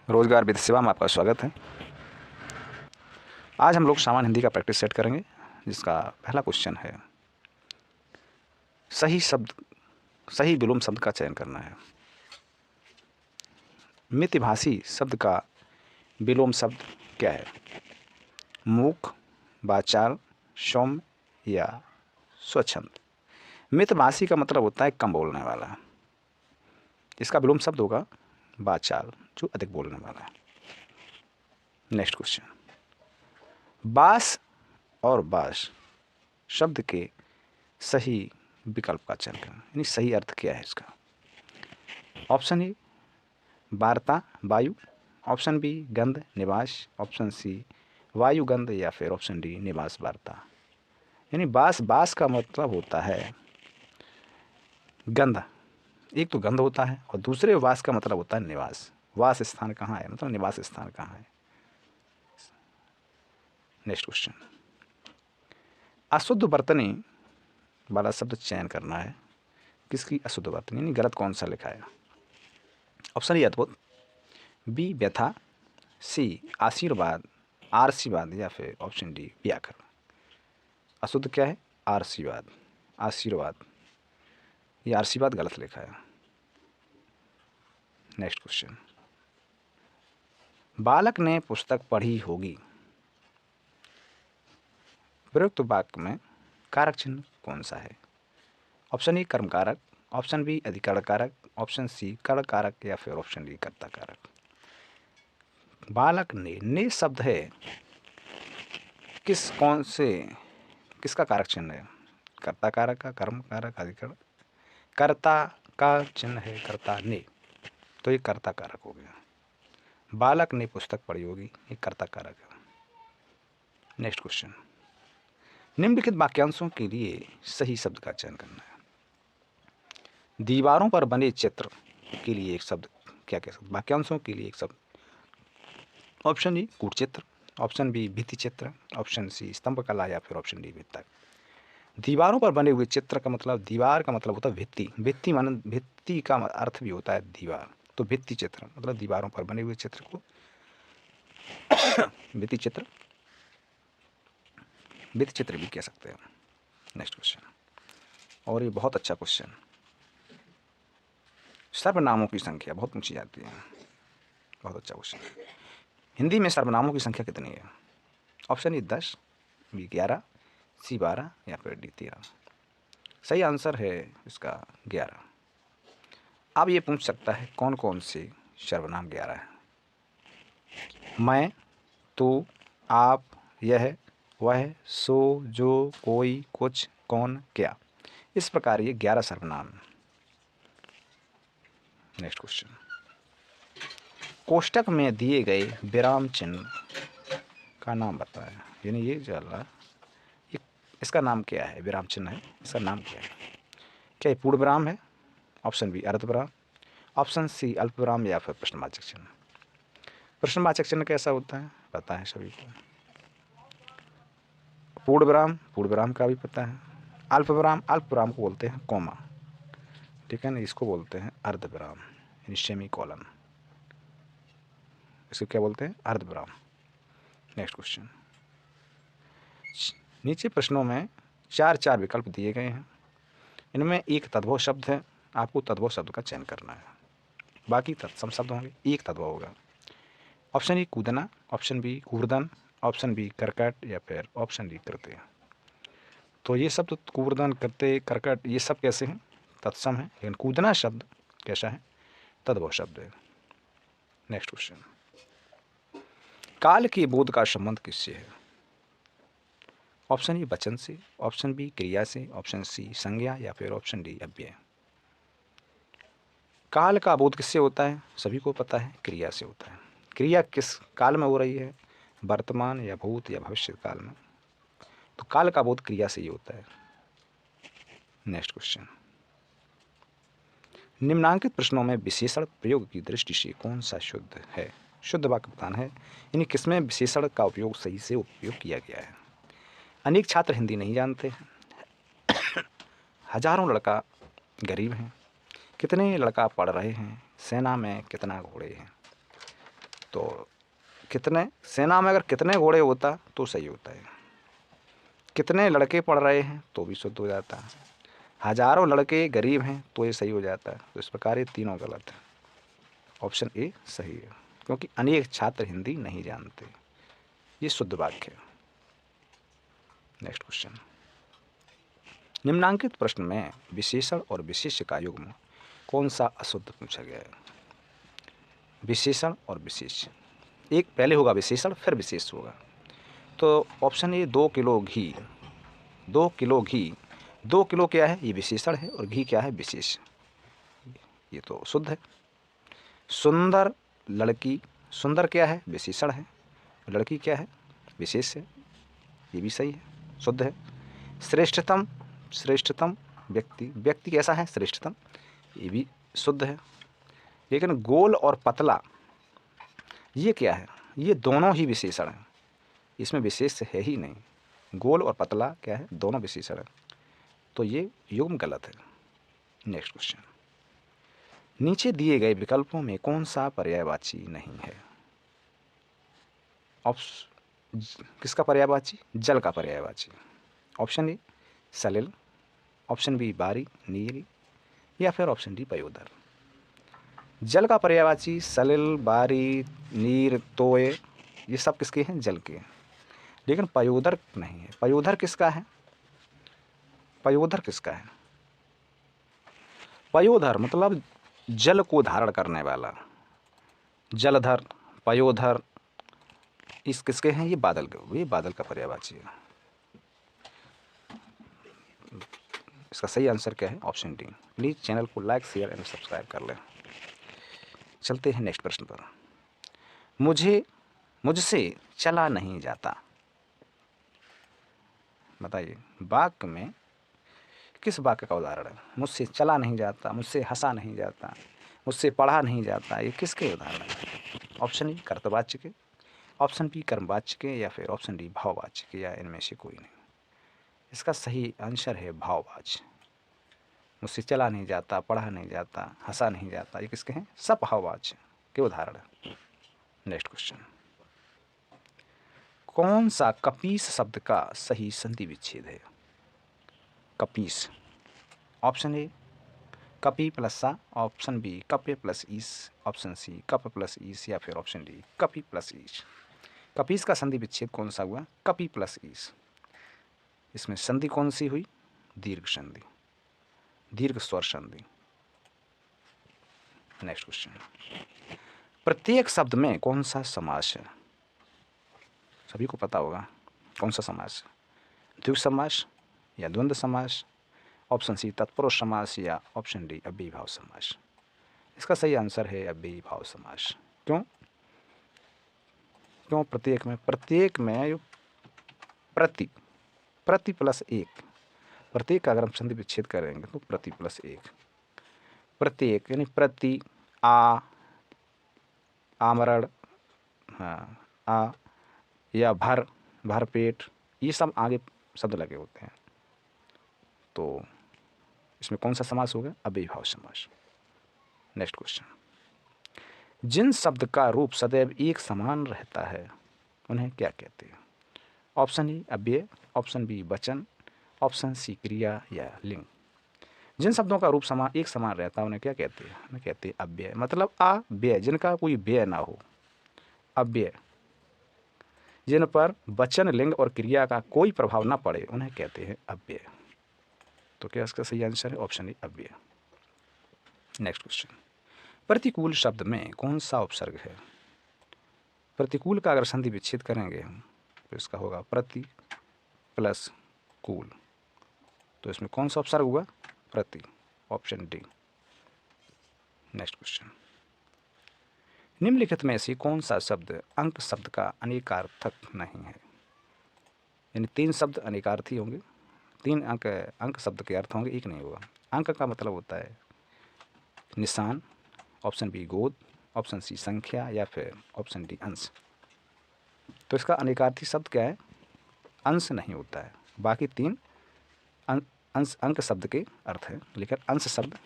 रोजगार वित्त सेवा में आपका स्वागत है। आज हम लोग सामान्य हिंदी का प्रैक्टिस सेट करेंगे, जिसका पहला क्वेश्चन है सही विलोम शब्द का चयन करना है। मितभाषी शब्द का विलोम शब्द क्या है? मूक, वाचाल, सौम्य या स्वच्छंद। मितभाषी का मतलब होता है कम बोलने वाला। इसका विलोम शब्द होगा वाचाल, जो अधिक बोलने वाला है। नेक्स्ट क्वेश्चन, बास और बास शब्द के सही विकल्प का चयन करें, यानी सही अर्थ क्या है इसका। ऑप्शन ए वार्ता वायु, ऑप्शन बी गंध निवास, ऑप्शन सी वायु गंध या फिर ऑप्शन डी निवास वार्ता। यानी बास बास का मतलब होता है गंध, एक तो गंध होता है और दूसरे वास का मतलब होता है निवास। वास स्थान कहाँ है, मतलब निवास स्थान कहाँ है। नेक्स्ट क्वेश्चन, अशुद्ध बर्तनी वाला शब्द चयन करना है। किसकी अशुद्ध बर्तनी, यानी गलत कौन सा लिखा है। ऑप्शन ए अद्भुत, बी व्यथा, सी आशीर्वाद, आशीर्वाद या फिर ऑप्शन डी व्याकरण। अशुद्ध क्या है? आशीर्वाद, आशीर्वाद, ये आशीर्वाद गलत लिखा है। नेक्स्ट क्वेश्चन, बालक ने पुस्तक पढ़ी होगी। प्रयुक्त वाक्य में कारक चिन्ह कौन सा है? ऑप्शन ए कर्म कारक, ऑप्शन बी अधिकरण कारक, ऑप्शन सी कर्ण कारक या फिर ऑप्शन डी कर्ता कारक। बालक ने शब्द है, किसका कारक चिन्ह है? कर्ता कारक का, कर्म कारक, अधिकरण। कर्ता का चिन्ह है कर्ता ने, तो ये कर्ता कारक हो गया। बालक ने पुस्तक पढ़ी होगी, ये कर्ता कारक है। नेक्स्ट क्वेश्चन, निम्नलिखित वाक्यांशों के लिए सही शब्द का चयन करना है। दीवारों पर बने चित्र के लिए एक शब्द क्या कह सकते? वाक्यांशों के लिए एक शब्द। ऑप्शन ए कूट चित्र, ऑप्शन बी भित्ति चित्र, ऑप्शन सी स्तंभ कला या फिर ऑप्शन डी भित्तक। दीवारों पर बने हुए चित्र का मतलब, दीवार का मतलब होता है भित्ति। भित्ति मान भित्ति का अर्थ भी होता है दीवार, तो भित्ति चित्र मतलब दीवारों पर बने हुए चित्र को भित्ति चित्र भी कह सकते हैं। नेक्स्ट क्वेश्चन, और ये बहुत अच्छा क्वेश्चन, सर्वनामों की संख्या बहुत पूछी जाती है। बहुत अच्छा क्वेश्चन, हिंदी में सर्वनामों की संख्या कितनी है? ऑप्शन ए 10, बी 11, सी 12 या फिर डी 13। सही आंसर है इसका 11। अब ये पूछ सकता है कौन कौन से सर्वनाम 11 है। मैं, तू, आप, यह, वह, सो, जो, कोई, कुछ, कौन, क्या, इस प्रकार ये 11 सर्वनाम। नेक्स्ट क्वेश्चन, कोष्टक में दिए गए विराम चिन्ह का नाम बताएं। यानी ये जो ये इसका नाम क्या है? विराम चिन्ह है, इसका नाम क्या है? क्या ये पूर्ण विराम है? ऑप्शन बी अर्ध विराम, ऑप्शन सी अल्प विराम या फिर प्रश्नवाचक चिन्ह। प्रश्नवाचक चिन्ह कैसा होता है पता है सभी को। पूर्ण विराम का भी पता है। अल्प विराम को बोलते हैं कॉमा, ठीक है ना। इसको बोलते हैं अर्ध विराम, यानी सेमी कॉलन। इसको क्या बोलते हैं? अर्ध विराम। नेक्स्ट क्वेश्चन, नीचे प्रश्नों में 4 विकल्प दिए गए हैं। इनमें एक तद्भव शब्द है, आपको तद्भव शब्द का चयन करना है। बाकी तत्सम शब्द होंगे, एक तद्भव होगा। ऑप्शन ए कूदना, ऑप्शन बी कूर्दन, ऑप्शन बी करकट या फिर ऑप्शन डी करते। तो ये शब्द कूर्दन, करते, करकट ये सब कैसे हैं? तत्सम है, लेकिन कूदना शब्द कैसा है? तद्भव शब्द है। नेक्स्ट क्वेश्चन, काल के बोध का संबंध किससे है? ऑप्शन ए वचन से, ऑप्शन बी क्रिया से, ऑप्शन सी संज्ञा या फिर ऑप्शन डी अव्यय। काल का बोध किससे होता है? सभी को पता है, क्रिया से होता है। क्रिया किस काल में हो रही है? वर्तमान या भूत या भविष्य काल में। तो काल का बोध क्रिया से ही होता है। नेक्स्ट क्वेश्चन, निम्नांकित प्रश्नों में विशेषण प्रयोग की दृष्टि से कौन सा शुद्ध है? शुद्ध वाक्य बताना है, यानी किसमें विशेषण का उपयोग सही से उपयोग किया गया है। अनेक छात्र हिंदी नहीं जानते हैं, हजारों लड़का गरीब हैं, कितने लड़का पढ़ रहे हैं, सेना में कितना घोड़े हैं। तो कितने सेना में अगर कितने घोड़े होता तो सही होता है। कितने लड़के पढ़ रहे हैं तो भी शुद्ध हो जाता है। हजारों लड़के गरीब हैं तो ये सही हो जाता है। तो इस प्रकार ये तीनों गलत है। ऑप्शन ए सही है, क्योंकि अनेक छात्र हिंदी नहीं जानते, ये शुद्ध वाक्य है। नेक्स्ट क्वेश्चन, निम्नांकित प्रश्न में विशेषण और विशेष्य का युग्म कौन सा अशुद्ध पूछा गया है। विशेषण और विशेष्य, एक पहले होगा विशेषण फिर विशेष होगा। तो option A 2 kilo ghee, 2 kilo ghee, 2 kilo क्या है, ये विशेषण है, और घी क्या है, विशेष। ये तो शुद्ध है। सुंदर लड़की, सुंदर क्या है, विशेषण है, लड़की क्या है, विशेष है, ये भी सही है, शुद्ध है। श्रेष्ठतम, श्रेष्ठतम व्यक्ति, व्यक्ति कैसा है, श्रेष्ठतम, ये भी शुद्ध है। लेकिन गोल और पतला ये क्या है, ये दोनों ही विशेषण हैं, इसमें विशेष है ही नहीं। गोल और पतला क्या है, दोनों विशेषण है, तो ये युग्म गलत है। नेक्स्ट क्वेश्चन, नीचे दिए गए विकल्पों में कौन सा पर्यायवाची नहीं है। किसका पर्यायवाची, जल का पर्यायवाची। ऑप्शन ए सलिल, ऑप्शन बी बारी नीरी, या फिर ऑप्शन डी पयोदर। जल का पर्यायवाची सलिल, बारी, नीर, तोय, ये सब किसके हैं, जल के। लेकिन पयोदर नहीं है। पयोदर किसका है, पयोदर किसका है, पयोधर मतलब जल को धारण करने वाला, जलधर, पयोधर, इस किसके हैं, ये बादल के, ये बादल का पर्यायवाची है। इसका सही आंसर क्या है, ऑप्शन डी। प्लीज़ चैनल को लाइक शेयर एंड सब्सक्राइब कर लें। चलते हैं नेक्स्ट प्रश्न पर। मुझसे चला नहीं जाता, बताइए वाक्य में किस वाक्य का उदाहरण है। मुझसे चला नहीं जाता, मुझसे हंसा नहीं जाता, मुझसे पढ़ा नहीं जाता, ये किसके उदाहरण है। ऑप्शन ए कर्तवाच्य के, ऑप्शन बी कर्मवाच्य के, या फिर ऑप्शन डी भाववाच्य के, या इनमें से कोई नहीं। इसका सही आंसर है भाववाच्य। मुझसे चला नहीं जाता, पढ़ा नहीं जाता, हंसा नहीं जाता, ये किसके हैं, सब भाववाच्य के उदाहरण है। नेक्स्ट क्वेश्चन, कौन सा कपीस शब्द का सही संधि विच्छेद है। कपीस, ऑप्शन ए कपी प्लस सा, ऑप्शन बी कपे प्लस ईस, ऑप्शन सी कप प्लस ईस, या फिर ऑप्शन डी कपी प्लस ईस। कपीस का संधि विच्छेद कौन सा हुआ, कपी प्लस ईस। इसमें संधि कौन सी हुई, दीर्घ संधि, दीर्घ स्वर संधि। नेक्स्ट क्वेश्चन, प्रत्येक शब्द में कौन सा समास है। सभी को पता होगा कौन सा समास है, द्विगु समास या द्वंद्व समास, ऑप्शन सी तत्पुरुष समास, या ऑप्शन डी अव्ययीभाव समास। इसका सही आंसर है अव्ययीभाव समास। क्यों, क्यों प्रत्येक में, प्रत्येक में प्रति, प्रति प्लस एक, प्रत्येक का अगर हम संधि विच्छेद करेंगे तो प्रति प्लस एक, प्रत्येक यानी प्रति, आ, आमरण, हाँ आ, या भर, भरपेट, ये सब आगे शब्द लगे होते हैं। तो इसमें कौन सा समास होगा, अव्ययीभाव समास। नेक्स्ट क्वेश्चन, जिन शब्द का रूप सदैव एक समान रहता है उन्हें क्या कहते हैं। ऑप्शन ए अव्यय, ऑप्शन बी वचन, ऑप्शन सी क्रिया या लिंग। जिन शब्दों का रूप एक समान रहता है उन्हें क्या कहते हैं, उन्हें कहते हैं अव्यय, मतलब अव्यय, जिनका कोई व्यय ना हो, अव्यय। जिन पर वचन, लिंग और क्रिया का कोई प्रभाव ना पड़े उन्हें कहते हैं अव्यय। तो क्या इसका सही आंसर है, ऑप्शन ए अव्यय। नेक्स्ट क्वेश्चन, प्रतिकूल शब्द में कौन सा उपसर्ग है। प्रतिकूल का अगर संधि विच्छेद करेंगे हम तो इसका होगा प्रति प्लस कूल। तो इसमें कौन सा उपसर्ग हुआ, प्रति, ऑप्शन डी। नेक्स्ट क्वेश्चन, निम्नलिखित में से कौन सा शब्द अंक शब्द का अनेकार्थक नहीं है। यानी 3 शब्द अनेकार्थी होंगे, 3 अंक शब्द के अर्थ होंगे, एक नहीं होगा। अंक का मतलब होता है निशान, ऑप्शन बी गोद, ऑप्शन सी संख्या, या फिर ऑप्शन डी अंश। तो इसका अनेकार्थी शब्द क्या है, अंश नहीं होता है। बाकी 3 अंश अंक शब्द के अर्थ है, लेकिन अंश शब्द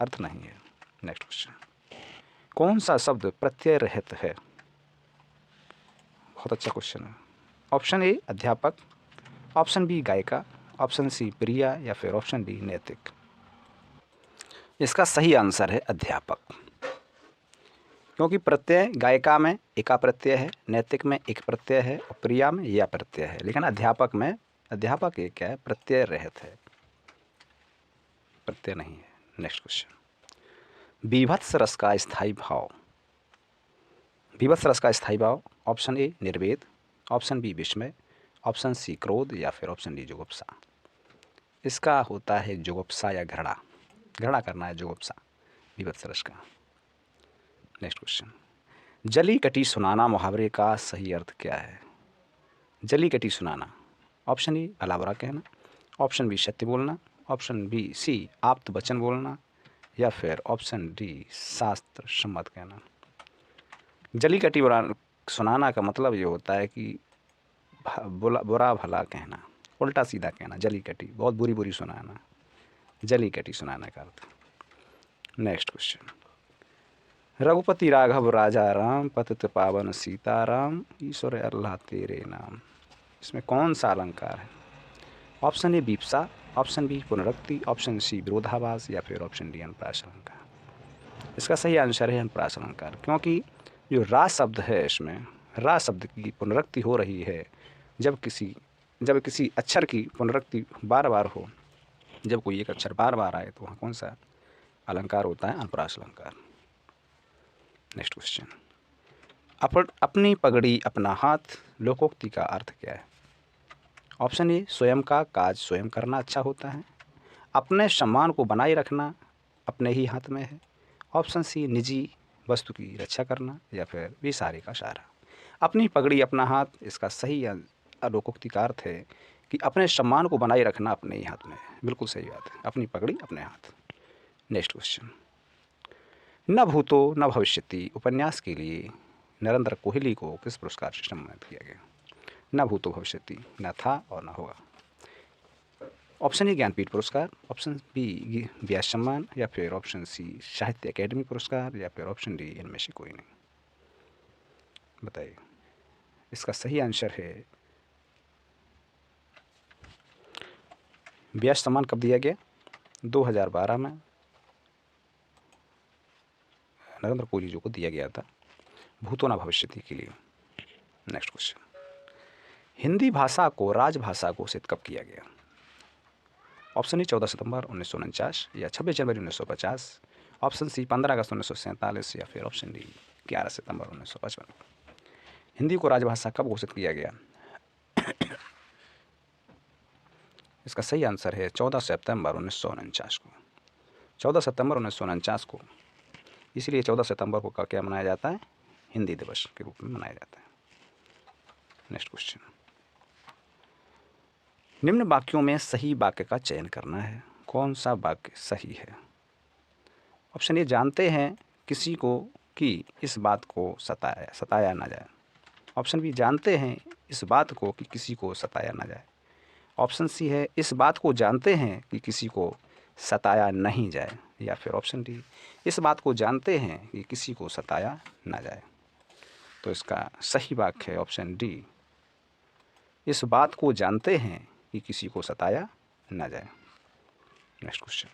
अर्थ नहीं है। नेक्स्ट क्वेश्चन, कौन सा शब्द प्रत्यय रहित है। बहुत अच्छा क्वेश्चन है। ऑप्शन ए अध्यापक, ऑप्शन बी गायिका, ऑप्शन सी प्रिया या फिर ऑप्शन डी नैतिक। इसका सही आंसर है अध्यापक, क्योंकि प्रत्यय गायिका में एका प्रत्यय है, नैतिक में एक प्रत्यय है और प्रिया में या प्रत्यय है, लेकिन अध्यापक में अध्यापक एक क्या है, प्रत्यय रहित है, प्रत्यय नहीं है। नेक्स्ट क्वेश्चन, बीभत्स रस का स्थायी भाव। बीभत्स रस का स्थायी भाव, option A Nirved, option B विस्मय, ऑप्शन सी क्रोध या फिर ऑप्शन डी जुगुप्सा। इसका होता है जुगुप्सा या घृणा, घृणा करना है जुगुप्सा बीभत्स रस का। नेक्स्ट क्वेश्चन, जली कटी सुनाना मुहावरे का सही अर्थ क्या है? जली कटी सुनाना, ऑप्शन ए भला बुरा कहना, ऑप्शन बी सत्य बोलना, ऑप्शन बी सी आप्त वचन बोलना या फिर ऑप्शन डी शास्त्र सम्मत कहना। जली कटी सुनाना का मतलब ये होता है कि बुरा भला कहना, उल्टा सीधा कहना, जली कटी बहुत बुरी बुरी सुनाना, जली कटी सुनाना का अर्थ। नेक्स्ट क्वेश्चन, रघुपति राघव राजा राम पतित पावन सीताराम ईश्वर अल्लाह तेरे नाम। इसमें कौन सा अलंकार है? ऑप्शन ए बीपसा, ऑप्शन बी पुनरुक्ति, ऑप्शन सी विरोधाभास या फिर ऑप्शन डी अनुप्रास अलंकार। इसका सही आंसर है अनुप्रास अलंकार, क्योंकि जो रा शब्द है, इसमें रा शब्द की पुनरुक्ति हो रही है जब किसी अक्षर की पुनरुक्ति बार बार हो, जब कोई एक अक्षर बार बार आए तो वहाँ कौन सा अलंकार होता है? अनुप्रास अलंकार। नेक्स्ट क्वेश्चन, अपनी पगड़ी अपना हाथ लोकोक्ति का अर्थ क्या है? ऑप्शन ए स्वयं का काज स्वयं करना अच्छा होता है, अपने सम्मान को बनाए रखना अपने ही हाथ में है, ऑप्शन सी निजी वस्तु की रक्षा करना या फिर विसारे का सहारा। अपनी पगड़ी अपना हाथ, इसका सही लोकोक्ति का अर्थ है कि अपने सम्मान को बनाए रखना अपने ही हाथ में है। बिल्कुल सही बात है, अपनी पगड़ी अपने हाथ। नेक्स्ट क्वेश्चन, न भूतो न भविष्यति उपन्यास के लिए नरेंद्र कोहली को किस पुरस्कार से सम्मानित किया गया? न भूतो भविष्यति, न था और न होगा। ऑप्शन ए ज्ञानपीठ पुरस्कार, ऑप्शन बी व्यास सम्मान या फिर ऑप्शन सी साहित्य अकेडमी पुरस्कार या फिर ऑप्शन डी इनमें से कोई नहीं। बताइए, इसका सही आंसर है व्यास सम्मान कब दिया गया? 2012 में नरेंद्र कोहली जी को दिया गया था, भूतो न भविष्यति के लिए। नेक्स्ट क्वेश्चन, हिंदी भाषा को राजभाषा घोषित कब किया गया? ऑप्शन ए 14 सितंबर 1949 या 26 जनवरी 1950, ऑप्शन सी 15 अगस्त 1947 या फिर ऑप्शन डी 11 सितंबर 1955। हिंदी को राजभाषा कब घोषित किया गया? इसका सही आंसर है 14 सितंबर 1949 को। 14 सितंबर 1949 को, इसलिए 14 सितंबर को क्या मनाया जाता है? हिंदी दिवस के रूप में मनाया जाता है। नेक्स्ट क्वेश्चन, निम्न वाक्यों में सही वाक्य का चयन करना है, कौन सा वाक्य सही है? ऑप्शन ए जानते हैं किसी को कि इस बात को सताया ना जाए, ऑप्शन बी जानते हैं इस बात को कि किसी को सताया ना जाए, ऑप्शन सी है इस बात को जानते हैं कि किसी को सताया नहीं जाए या फिर ऑप्शन डी इस बात को जानते हैं कि किसी को सताया ना जाए। तो इसका सही वाक्य है ऑप्शन डी, इस बात को जानते हैं कि किसी को सताया ना जाए। Next question,